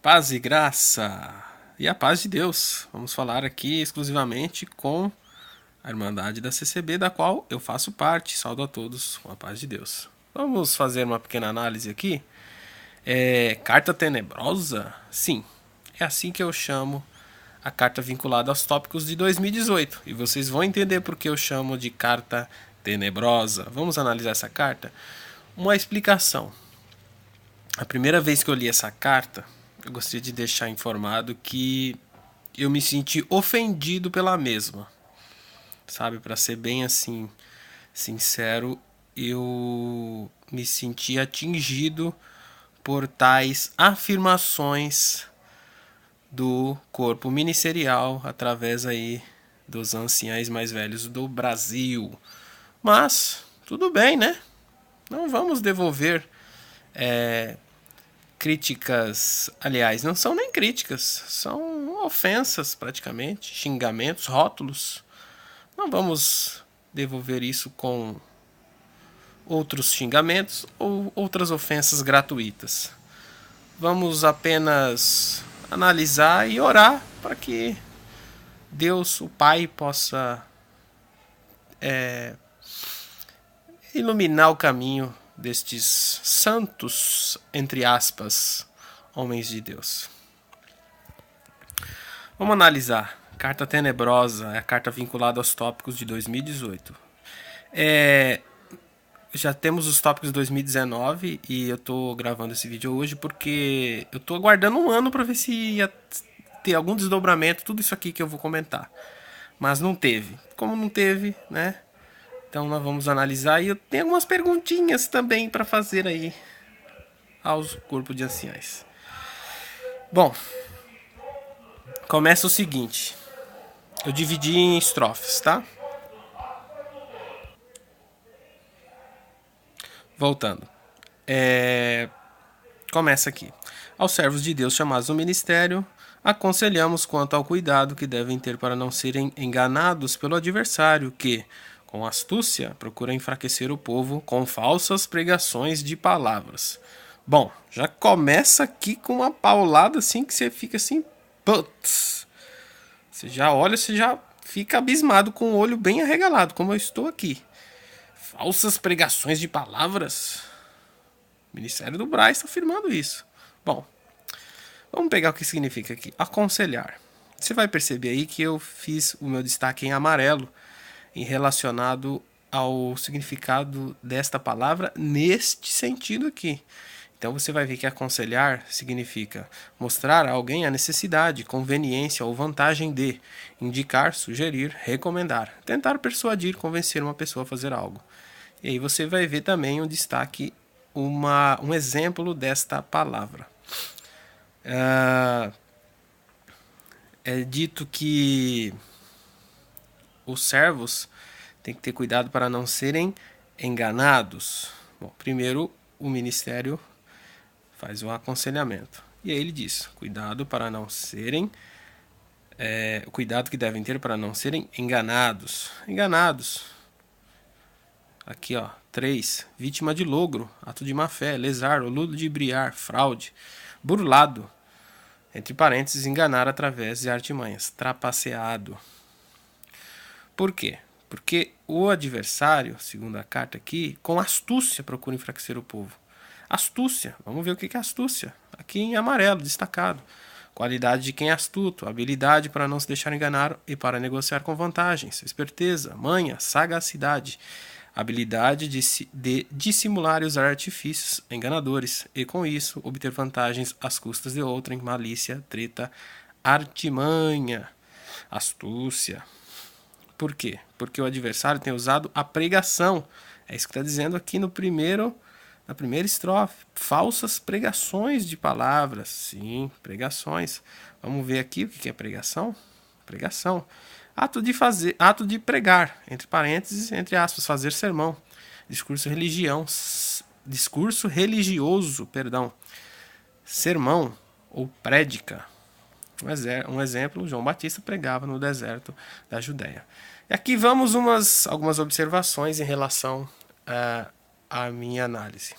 Paz e graça e a paz de Deus. Vamos falar aqui exclusivamente com a Irmandade da CCB, da qual eu faço parte. Saúdo a todos com a paz de Deus. Vamos fazer uma pequena análise aqui. Carta tenebrosa? Sim, é assim que eu chamo a carta vinculada aos tópicos de 2018. E vocês vão entender por que eu chamo de carta tenebrosa. Vamos analisar essa carta? Uma explicação. A primeira vez que eu li essa carta, eu gostaria de deixar informado que eu me senti ofendido pela mesma. Sabe, para ser bem assim, sincero, eu me senti atingido por tais afirmações do corpo ministerial através aí dos anciães mais velhos do Brasil. Mas, tudo bem, né? Não vamos devolver críticas, aliás, não são nem críticas, são ofensas praticamente, xingamentos, rótulos. Não vamos devolver isso com outros xingamentos ou outras ofensas gratuitas. Vamos apenas analisar e orar para que Deus, o Pai, possa iluminar o caminho destes santos, entre aspas, homens de Deus. Vamos analisar. Carta tenebrosa é a carta vinculada aos tópicos de 2018. Já temos os tópicos de 2019 e eu tô gravando esse vídeo hoje porque eu tô aguardando um ano para ver se ia ter algum desdobramento, tudo isso aqui que eu vou comentar. Mas não teve. Como não teve, né? Então nós vamos analisar e eu tenho algumas perguntinhas também para fazer aí aos corpos de anciães. Bom, começa o seguinte. Eu dividi em estrofes, tá? Voltando. Começa aqui. Aos servos de Deus chamados no ministério, aconselhamos quanto ao cuidado que devem ter para não serem enganados pelo adversário que, com astúcia, procura enfraquecer o povo com falsas pregações de palavras. Bom, já começa aqui com uma paulada assim que você fica assim, putz. Você já olha, você já fica abismado com o olho bem arregalado, como eu estou aqui. Falsas pregações de palavras? O Ministério do Braz está afirmando isso. Bom, vamos pegar o que significa aqui. Aconselhar. Você vai perceber aí que eu fiz o meu destaque em amarelo em relacionado ao significado desta palavra neste sentido aqui. Então você vai ver que aconselhar significa mostrar a alguém a necessidade, conveniência ou vantagem de, indicar, sugerir, recomendar, tentar persuadir, convencer uma pessoa a fazer algo. E aí você vai ver também um destaque, um exemplo desta palavra. É dito que os servos têm que ter cuidado para não serem enganados. Bom, primeiro o ministério faz o aconselhamento. E aí ele diz, cuidado para não serem... o cuidado que devem ter para não serem enganados. Enganados. Aqui, ó, 3. Vítima de logro, ato de má-fé, lesar, ludibriar, fraude, burlado. Entre parênteses, enganar através de artimanhas, trapaceado. Por quê? Porque o adversário, segundo a carta aqui, com astúcia procura enfraquecer o povo. Astúcia, vamos ver o que é astúcia. Aqui em amarelo, destacado. Qualidade de quem é astuto, habilidade para não se deixar enganar e para negociar com vantagens, esperteza, manha, sagacidade, habilidade de dissimular e usar artifícios enganadores e, com isso, obter vantagens às custas de outrem, malícia, treta, artimanha, astúcia. Por quê? Porque o adversário tem usado a pregação. É isso que está dizendo aqui na primeira estrofe. Falsas pregações de palavras. Sim, pregações. Vamos ver aqui o que é pregação? Pregação. Ato de pregar, entre parênteses, entre aspas, fazer sermão. Discurso religioso, perdão. Sermão ou prédica. Um exemplo, João Batista pregava no deserto da Judéia. E aqui vamos algumas observações em relação à minha análise.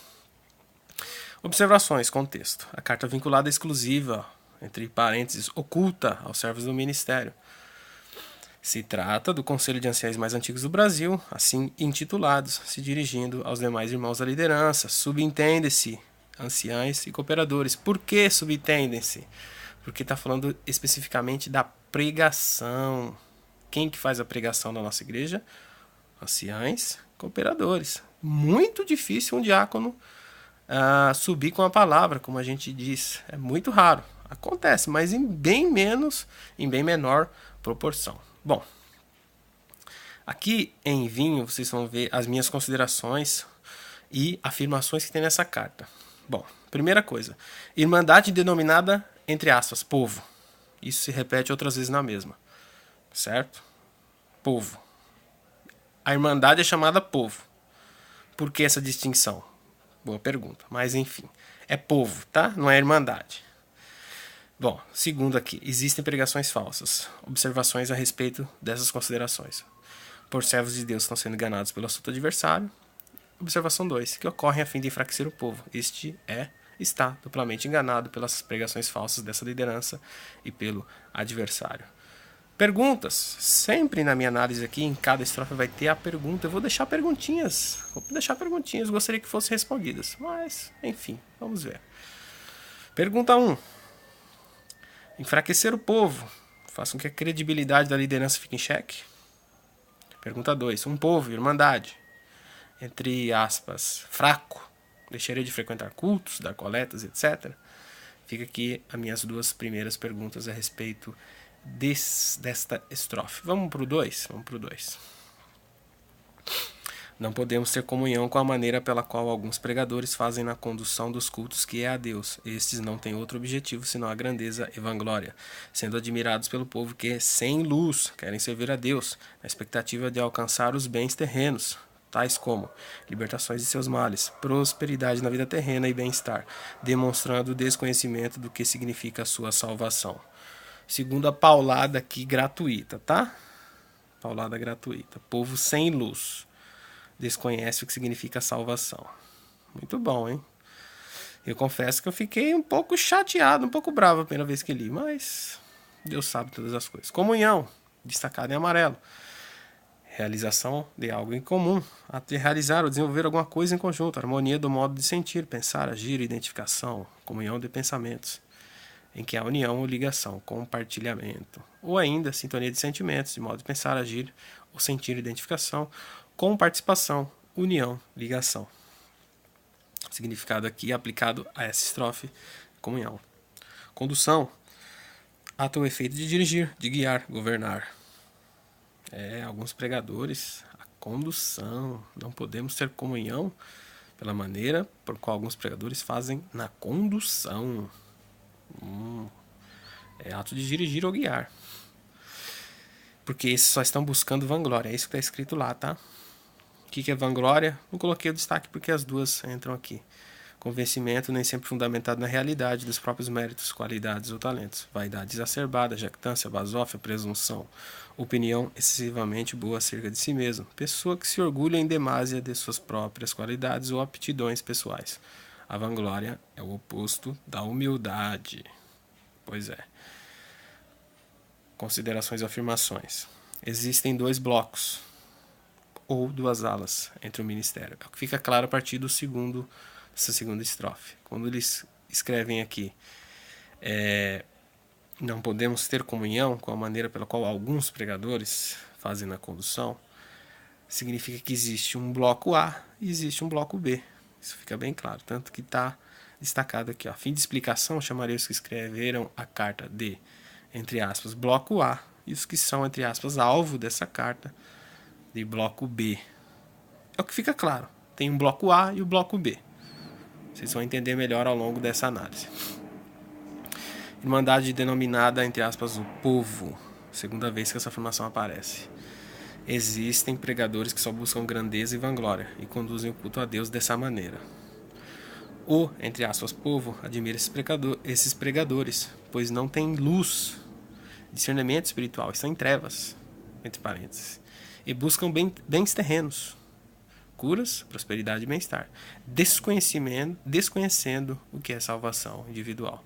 Observações, contexto. A carta vinculada exclusiva, entre parênteses, oculta aos servos do ministério. Se trata do Conselho de Anciães mais antigos do Brasil, assim intitulados, se dirigindo aos demais irmãos da liderança. Subentende-se anciães e cooperadores. Por que subentendem-se? Porque está falando especificamente da pregação. Quem que faz a pregação na nossa igreja? Anciães, cooperadores. Muito difícil um diácono subir com a palavra, como a gente diz. É muito raro. Acontece, mas em bem menor proporção. Bom, aqui em vinho vocês vão ver as minhas considerações e afirmações que tem nessa carta. Bom, primeira coisa, irmandade denominada, entre aspas, povo. Isso se repete outras vezes na mesma, certo? Povo. A irmandade é chamada povo. Por que essa distinção? Boa pergunta, mas enfim, é povo, tá? Não é irmandade. Bom, segundo aqui, existem pregações falsas. Observações a respeito dessas considerações. Por servos de Deus estão sendo enganados pelo assunto adversário. Observação 2, que ocorrem a fim de enfraquecer o povo. Está duplamente enganado pelas pregações falsas dessa liderança e pelo adversário. Perguntas. Sempre na minha análise aqui, em cada estrofe vai ter a pergunta. Eu vou deixar perguntinhas. Gostaria que fossem respondidas. Mas, enfim, vamos ver. Pergunta 1. Enfraquecer o povo faz com que a credibilidade da liderança fique em xeque. Pergunta 2. Um povo, irmandade, entre aspas, fraco, deixaria de frequentar cultos, dar coletas, etc. Fica aqui as minhas duas primeiras perguntas a respeito desta estrofe. Vamos para o 2? Vamos para o 2. Não podemos ter comunhão com a maneira pela qual alguns pregadores fazem na condução dos cultos, que é a Deus. Estes não têm outro objetivo senão a grandeza e vanglória, sendo admirados pelo povo que, sem luz, querem servir a Deus, na expectativa de alcançar os bens terrenos, tais como libertações de seus males, prosperidade na vida terrena e bem-estar, demonstrando o desconhecimento do que significa a sua salvação. Segunda paulada aqui gratuita, tá? Paulada gratuita. Povo sem luz desconhece o que significa salvação. Muito bom, hein? Eu confesso que eu fiquei um pouco chateado, um pouco bravo a primeira vez que li, mas Deus sabe todas as coisas. Comunhão, destacado em amarelo. Realização de algo em comum. Ato de realizar ou desenvolver alguma coisa em conjunto. Harmonia do modo de sentir, pensar, agir, identificação. Comunhão de pensamentos, em que há união ou ligação, compartilhamento. Ou ainda, sintonia de sentimentos, de modo de pensar, agir ou sentir, identificação, com participação, união, ligação. Significado aqui aplicado a essa estrofe, comunhão. Condução, ato ou efeito de dirigir, de guiar, governar. Alguns pregadores, a condução. Não podemos ter comunhão pela maneira por qual alguns pregadores fazem na condução. É ato de dirigir ou guiar. Porque esses só estão buscando vanglória. É isso que está escrito lá, tá? O que é vanglória? Não coloquei o destaque porque as duas entram aqui. Convencimento nem sempre fundamentado na realidade dos próprios méritos, qualidades ou talentos. Vaidade exacerbada, jactância, basófia, presunção. Opinião excessivamente boa acerca de si mesmo. Pessoa que se orgulha em demasia de suas próprias qualidades ou aptidões pessoais. A vanglória é o oposto da humildade. Pois é. Considerações e afirmações. Existem dois blocos ou duas alas entre o ministério. É o que fica claro a partir dessa segunda estrofe. Quando eles escrevem aqui, não podemos ter comunhão com a maneira pela qual alguns pregadores fazem na condução, significa que existe um bloco A e existe um bloco B. Isso fica bem claro, tanto que está destacado aqui. A fim de explicação, chamarei os que escreveram a carta de, entre aspas, bloco A, e os que são, entre aspas, alvo dessa carta, de bloco B. É o que fica claro. Tem um bloco A e o bloco B. Vocês vão entender melhor ao longo dessa análise. Irmandade denominada, entre aspas, o povo. Segunda vez que essa afirmação aparece. Existem pregadores que só buscam grandeza e vanglória e conduzem o culto a Deus dessa maneira. O, entre aspas, povo admira esses pregadores, pois não tem luz, discernimento espiritual, estão em trevas, entre parênteses, e buscam bens terrenos, curas, prosperidade e bem-estar, desconhecendo o que é salvação individual.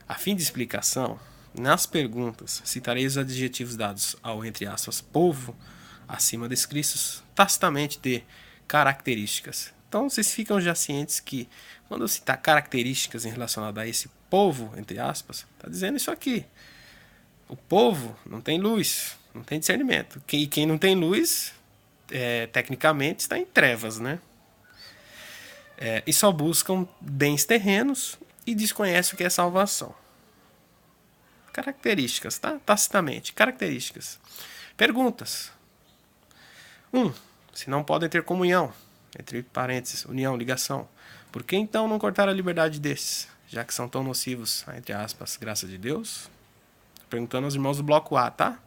A fim de explicação, nas perguntas, citarei os adjetivos dados ao, entre aspas, povo, acima descritos, tacitamente de características. Então, vocês ficam já cientes que, quando eu citar características relacionadas a esse povo, entre aspas, está dizendo isso aqui. O povo não tem luz, não tem discernimento. E quem não tem luz, tecnicamente, está em trevas, né? E só buscam bens terrenos e desconhecem o que é salvação. Características, tá? Tacitamente. Características. Perguntas. 1. Se não podem ter comunhão, entre parênteses, união, ligação, por que então não cortar a liberdade desses, já que são tão nocivos, entre aspas, graça de Deus? Perguntando aos irmãos do bloco A, tá?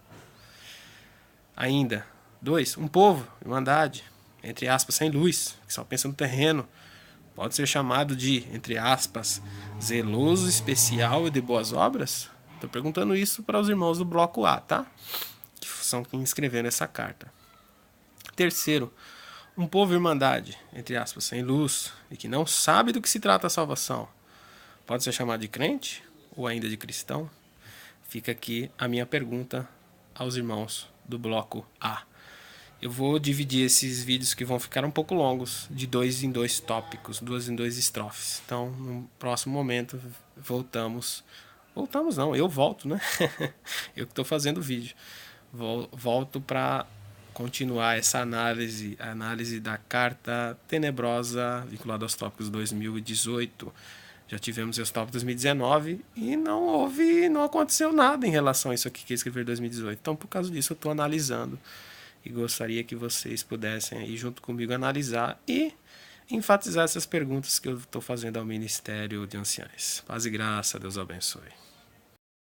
Ainda. 2. Um povo, irmandade, entre aspas, sem luz, que só pensa no terreno, pode ser chamado de, entre aspas, zeloso, especial e de boas obras? Estou perguntando isso para os irmãos do bloco A, tá? Que são quem escreveram essa carta. 3. Um povo irmandade, entre aspas, sem luz, e que não sabe do que se trata a salvação, pode ser chamado de crente ou ainda de cristão? Fica aqui a minha pergunta aos irmãos do bloco A. Eu vou dividir esses vídeos que vão ficar um pouco longos, de 2 em 2 tópicos, 2 em 2 estrofes. Então, no próximo momento, voltamos não, eu volto, né? Eu que estou fazendo o vídeo. Volto para continuar essa análise, a análise da carta tenebrosa vinculada aos tópicos 2018. Já tivemos os tópicos 2019 e não aconteceu nada em relação a isso aqui que eu escrevi em 2018. Então, por causa disso, eu estou analisando e gostaria que vocês pudessem ir junto comigo analisar e enfatizar essas perguntas que eu estou fazendo ao Ministério de Anciães. Paz e graça, Deus abençoe.